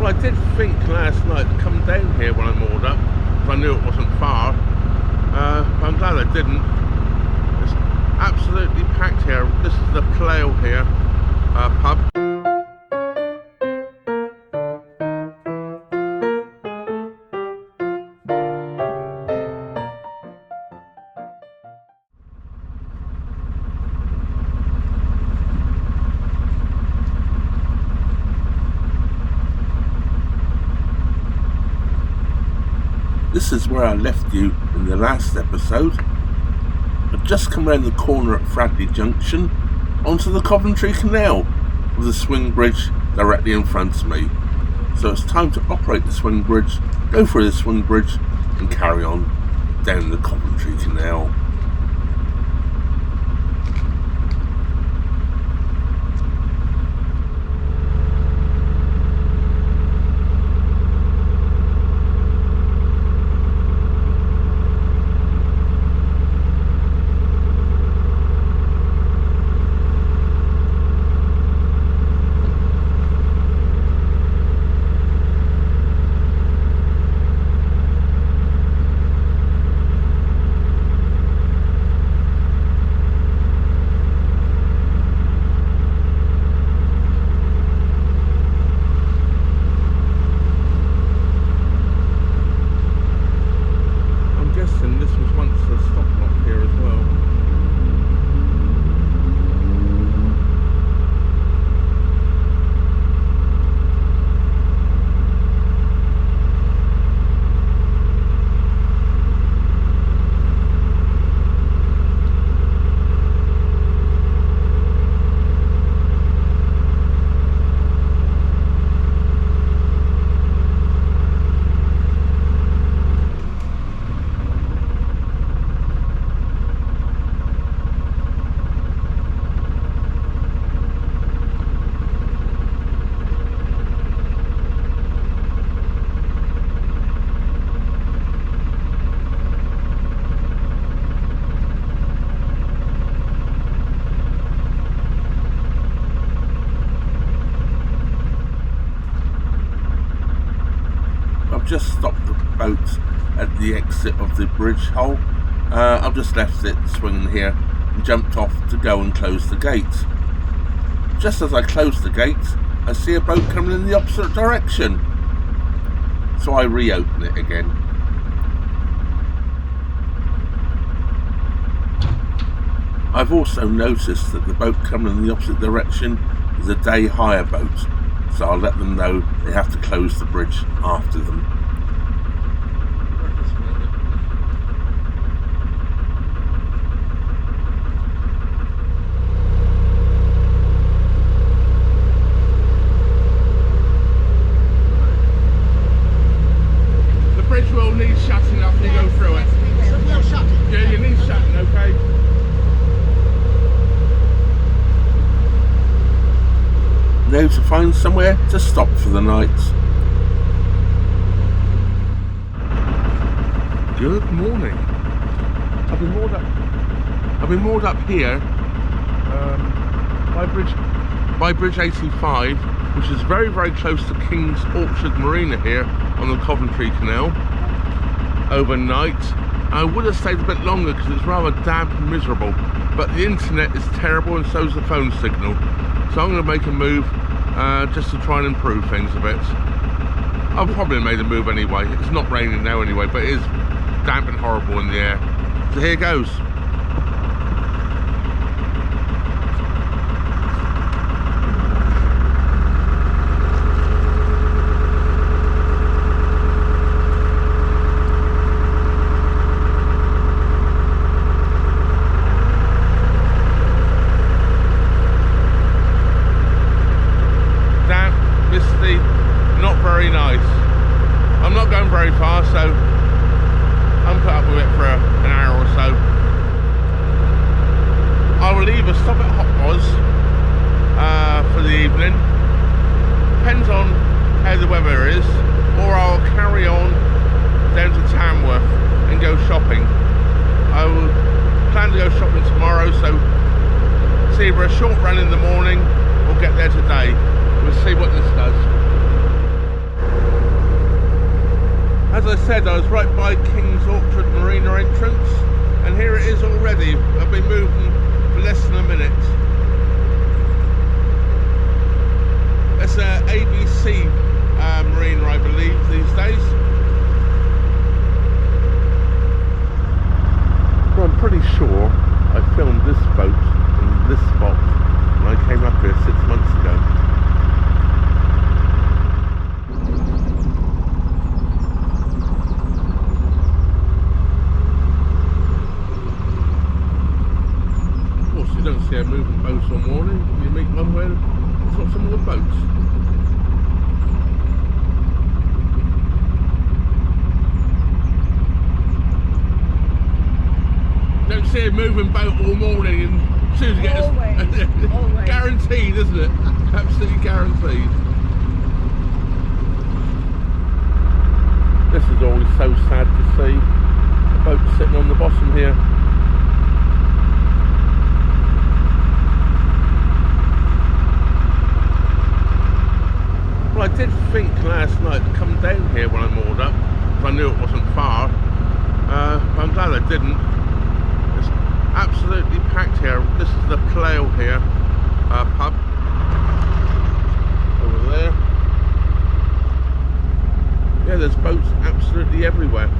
I did think last night to come down here when I moored up, because I knew it wasn't far. But I'm glad I didn't. It's absolutely packed here. This is the Plough here pub. This is where I left you in the last episode. I've just come around the corner at Fradly Junction onto the Coventry Canal with the swing bridge directly in front of me. So it's time to operate the swing bridge, go through the swing bridge and carry on down the Coventry Canal. Just stopped the boat at the exit of the bridge hole. I've just left it swinging here and jumped off to go and close the gate. Just as I close the gate, I see a boat coming in the opposite direction. So I reopen it again. I've also noticed that the boat coming in the opposite direction is a day hire boat, so I'll let them know they have to close the bridge after them. The bridge will need shutting after you go through it. Yeah, you need shutting, okay? Now to find somewhere to stop for the night. Good morning. I've been moored up here by bridge 85, which is very, very close to King's Orchard Marina here on the Coventry Canal overnight. I would have stayed a bit longer because it's rather damp and miserable, but the internet is terrible and so is the phone signal. So I'm going to make a move just to try and improve things a bit. I've probably made a move anyway. It's not raining now anyway, but it is damp and horrible in the air. So here goes. Very far, so I'm put up with it for an hour or so. I will either stop at Hot Oz for the evening, depends on how the weather is, or I'll carry on down to Tamworth and go shopping. I will plan to go shopping tomorrow, so it's either a short run in the morning or get there today. We'll see what this does. I said, I was right by King's Orchard Marina entrance, and here it is already. I've been moving for less than a minute. It's a ABC marina, I believe, these days. Well, I'm pretty sure I filmed this boat in this spot when I came up here 6 months ago. Of course, you don't see a moving boat all morning. You meet one where it's got some more boats. Don't see a moving boat all morning, and as soon as you get always. Guaranteed, isn't it? Absolutely guaranteed. This is always so sad to see. A boat sitting on the bottom here. Well, I did think last night to come down here when I moored up, because I knew it wasn't far. But I'm glad I didn't. It's absolutely packed here. This is the Plough here pub. Over there. Yeah, there's boats absolutely everywhere.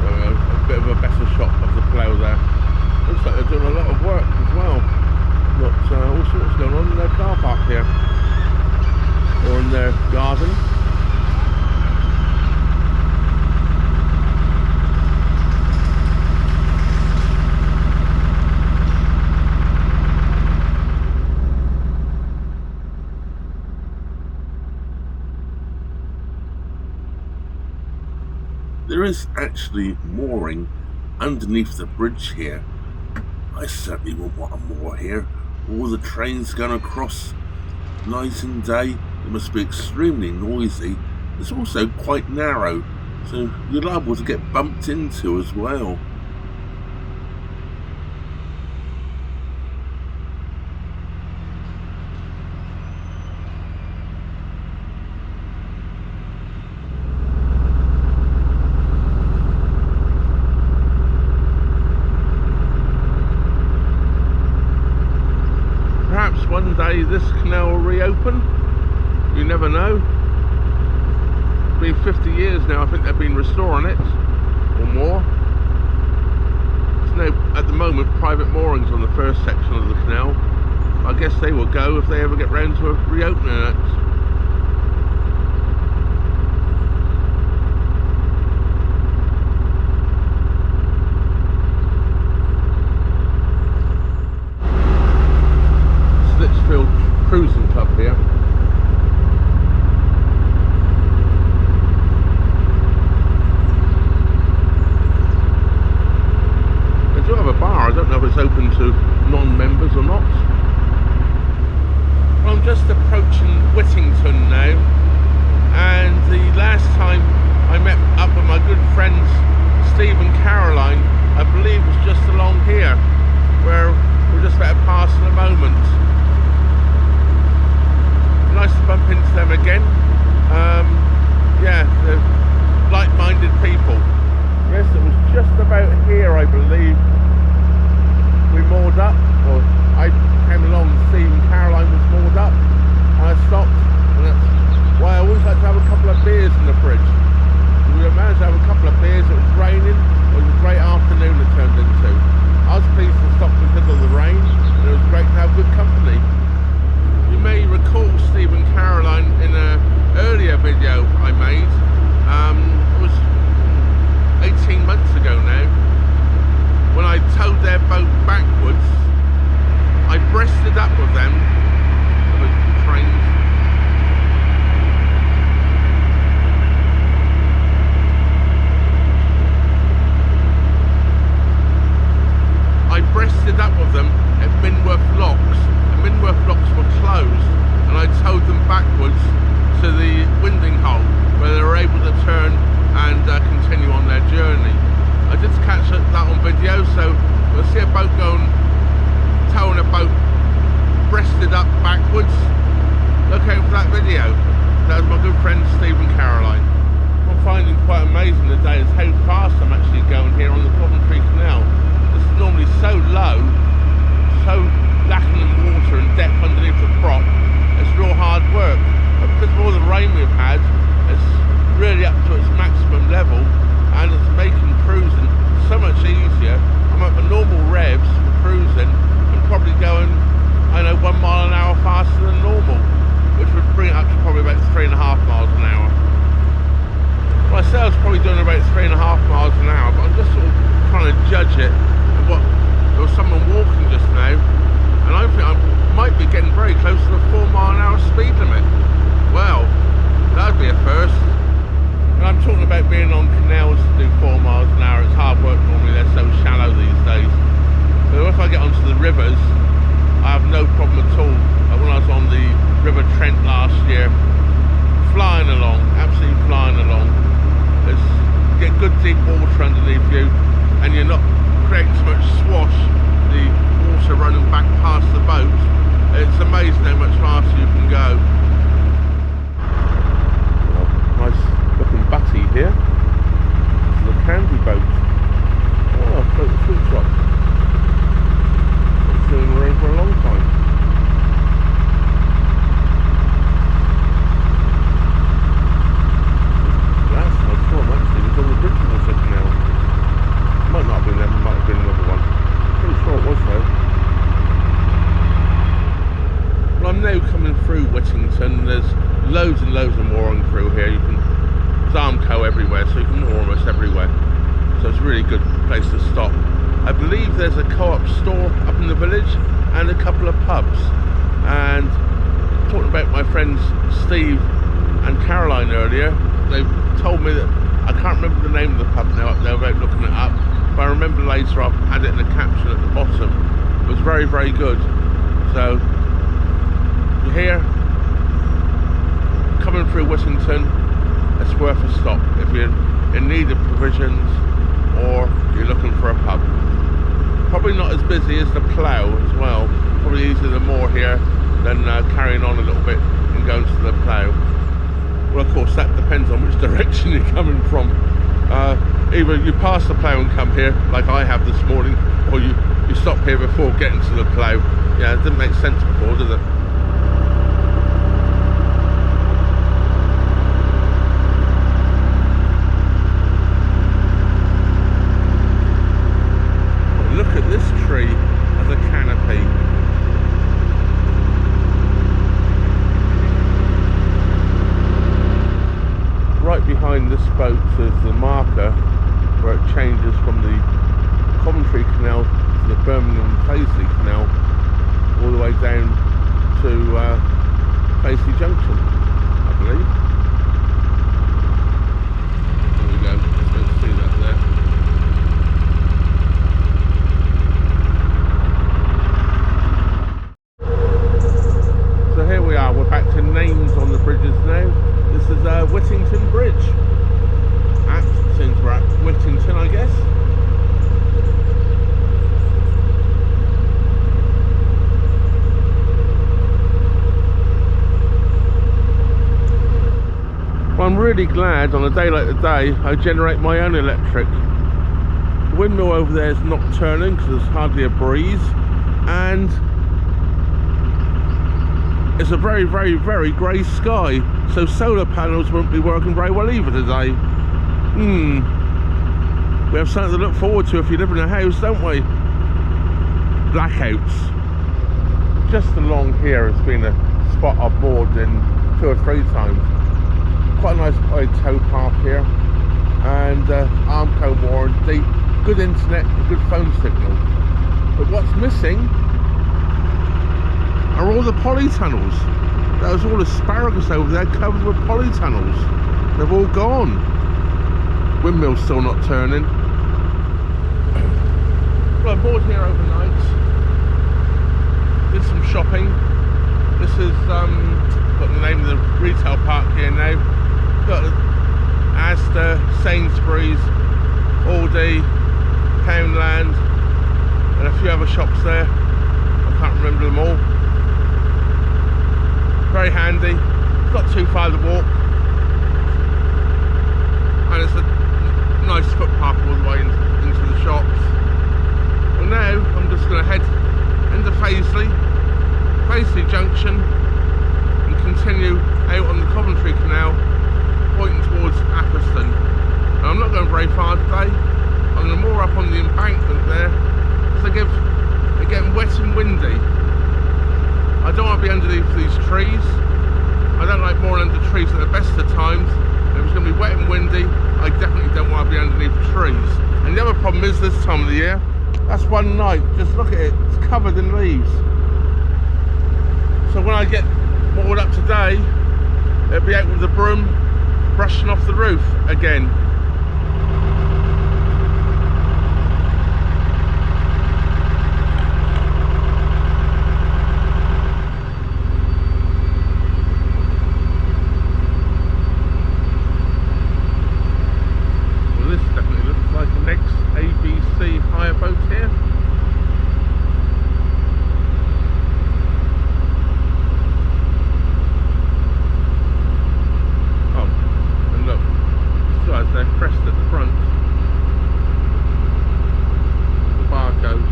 A bit of a better shot of the Plough there. Looks like they're doing a lot of work as well. Got all sorts going on in their car park here, or in their garden. There is actually mooring underneath the bridge here. I certainly wouldn't want to moor here. All the trains going across night and day. It must be extremely noisy. It's also quite narrow, so you're liable to get bumped into as well. One day this canal will reopen. You never know. It's been 50 years now, I think they've been restoring it, or more. There's no, at the moment, private moorings on the first section of the canal. I guess they will go if they ever get round to reopening it. Cruising club here. They do have a bar. I don't know if it's open to non-members or not. Well, I'm just approaching Wittington now, and the last time I met up with my good friends Steve and Caroline, I believe was just along here, where we're just about to pass in a moment. Nice to bump into them again. Yeah, they're like-minded people. Yes, it was just about here, I believe, we moored up. Well, I came along, Steve and Caroline was moored up, and I stopped, and that's why I always like to have a couple of beers in the fridge. We managed to have a couple of beers. It was raining. It was a great afternoon it turned into. I was pleased to stop because of the rain, and it was great to have good company. You may recall Steve and Caroline in an earlier video I made. It was 18 months ago now, when I towed their boat backwards. I breasted up with them. Trains. I breasted up with them at Minworth Locks. The Minworth Locks were closed, and I towed them backwards to the winding hole, where they were able to turn and continue on their journey. I did catch that on video, so we'll see a boat going, towing a boat breasted up backwards. Look out for that video. That was my good friend Steve and Caroline. What I'm finding quite amazing today is how fast I'm actually going here on the Coventry Canal. This is normally so low, so lacking in water and depth underneath the prop. It's real hard work. But because of all the rain we've had, it's really up to its maximum level, and it's making cruising so much easier. I'm at the normal revs for cruising and probably going, I know, 1 mile an hour faster than normal, which would bring it up to probably about 3.5 miles an hour. Well, I said I was probably doing about 3.5 miles an hour, but I'm just sort of trying to judge it. There was someone walking just now, and I think I might be getting very close to the 4 mile an hour speed limit. Well, that'd be a first. And I'm talking about being on canals to do 4 miles an hour. It's hard work normally, they're so shallow these days. So if I get onto the rivers, I have no problem at all. Like when I was on the River Trent last year, flying along, absolutely flying along. You get good deep water underneath you, and you're not creating so much swash, the water running back past the boat. It's amazing how much faster you can go. Nice looking butty here. This is a candy boat. Oh, float the fruit shop. It's been around for a long time. Last time I saw them actually was on the Worchestershire Canal. Might not have been them, might have been another one. Pretty sure it was though. Well, I'm now coming through Wittington. There's loads and loads of mooring through here. There's Armco everywhere, so you can moor almost everywhere. So it's a really good place to stop. I believe there's a co-op store up in the village and a couple of pubs. And talking about my friends Steve and Caroline earlier, they told me that, I can't remember the name of the pub now up there without looking it up, but I remember later I've had it in a caption at the bottom. It was very, very good. So you're here, coming through Wittington, it's worth a stop if you're in need of provisions or you're looking for a pub. Probably not as busy as the Plough as well. Probably easier to moor here than carrying on a little bit and going to the Plough. Well, of course, that depends on which direction you're coming from. Either you pass the Plough and come here, like I have this morning, or you stop here before getting to the Plough. Yeah, it didn't make sense before, does it? Look at this tree as a canopy. Right behind this boat is the marker where it changes from the Coventry Canal to the Birmingham Fazeley Canal, all the way down to Fradly Junction, I believe. There we go, let's go see that there. So here we are, we're back to names on the bridges now. This is Wittington Bridge. Since we're at Wittington, I guess. Well, I'm really glad on a day like today I generate my own electric. The windmill over there is not turning because there's hardly a breeze, and it's a very, very, very grey sky, so solar panels won't be working very well either today. We have something to look forward to if you live in a house, don't we? Blackouts. Just along here has been a spot I've moored in 2 or 3 times. Quite a nice wide tow path here, and Armco moored, deep, good internet and good phone signal. But what's missing are all the polytunnels. There was all asparagus over there covered with polytunnels. They've all gone. Windmill's still not turning. Well, I bought here overnight. Did some shopping. This is got the name of the retail park here now. Got Asda, Sainsbury's, Aldi, Poundland, and a few other shops there. I can't remember them all. Very handy. It's not too far to walk, and it's a nice footpath all the way into the shops. Well, now I'm just going to head into Fazeley Junction and continue out on the Coventry Canal, pointing towards Atherstone. Now, I'm not going very far today. I'm going to moor up on the embankment there, because they're getting wet and windy. I don't want to be underneath these trees. I don't like mooring under trees at the best of times. If it's going to be wet and windy, I definitely don't want to be underneath trees. And the other problem is this time of the year, that's one night, just look at it, it's covered in leaves. So when I get moored up today, it'll be out with the broom, brushing off the roof again. Boat here. Oh, and look, these guys, they're pressed at the front. The barcode.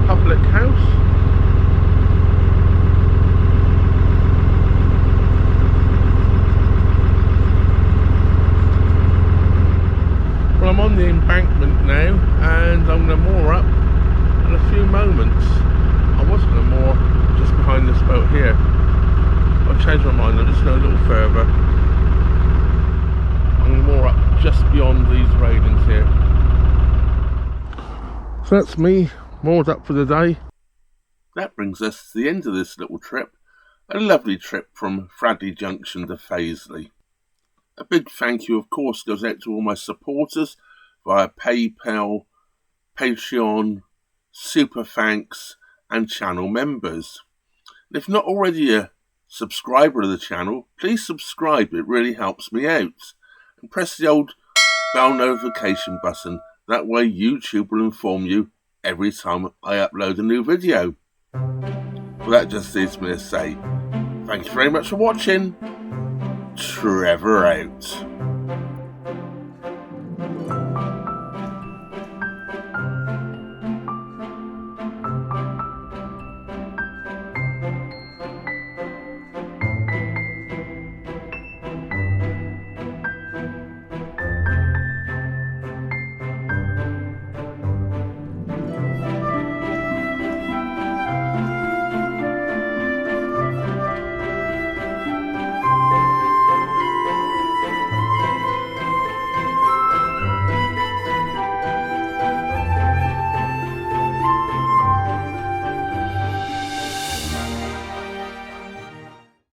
Public house. Well, I'm on the embankment now, and I'm going to moor up in a few moments. I was going to moor just behind this boat here. I've changed my mind, I'm just going a little further. I'm going to moor up just beyond these railings here. So that's me moored up for the day. That brings us to the end of this little trip. A lovely trip from Fradly Junction to Fazeley. A big thank you, of course, goes out to all my supporters via PayPal, Patreon, Super Thanks and channel members. And if not already a subscriber of the channel, please subscribe, it really helps me out. And press the old bell notification button, that way YouTube will inform you every time I upload a new video. Well, that just leaves me to say, thank you very much for watching. Trevor out.